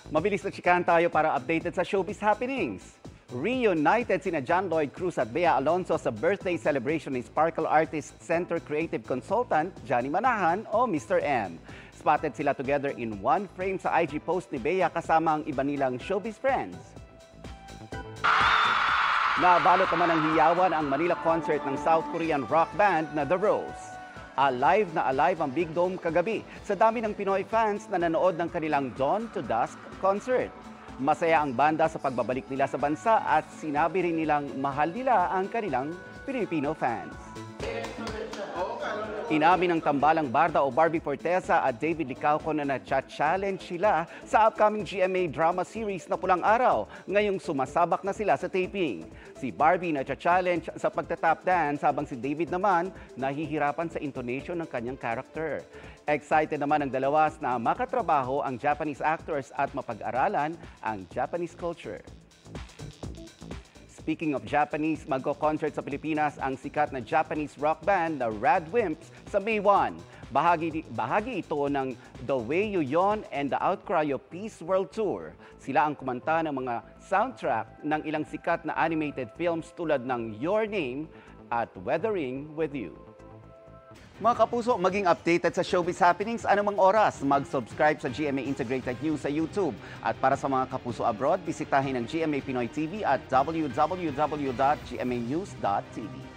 Mabilis na chikahan tayo para updated sa showbiz happenings. Reunited sina John Lloyd Cruz at Bea Alonzo sa birthday celebration ni Sparkle Artist Center Creative Consultant Johnny Manahan o Mr. M. Spotted sila together in one frame sa IG post ni Bea kasama ang iba nilang showbiz friends. Nabalot naman ng hiyawan ang Manila concert ng South Korean rock band na The Rose. Alive na alive ang Big Dome kagabi sa dami ng Pinoy fans na nanood ng kanilang Dawn to Dusk concert. Masaya ang banda sa pagbabalik nila sa bansa at sinabi rin nilang mahal nila ang kanilang Filipino fans. Inamin ng tambalang Barda o Barbie Fortesa at David Licauco na na-challenge sila sa upcoming GMA drama series na Pulang Araw ngayong sumasabak na sila sa taping. Si Barbie na-challenge sa pagtatap dance habang si David naman nahihirapan sa intonation ng kanyang character. Excited naman ang dalawa na makatrabaho ang Japanese actors at mapag-aralan ang Japanese culture. Speaking of Japanese, magko-concert sa Pilipinas ang sikat na Japanese rock band na Radwimps sa May 1. Bahagi ito ng The Way You Yawn and The Outcry of Peace World Tour. Sila ang kumanta ng mga soundtrack ng ilang sikat na animated films tulad ng Your Name at Weathering With You. Mga kapuso, maging updated sa showbiz happenings anumang oras. Mag-subscribe sa GMA Integrated News sa YouTube. At para sa mga kapuso abroad, bisitahin ang GMA Pinoy TV at www.gmanews.tv.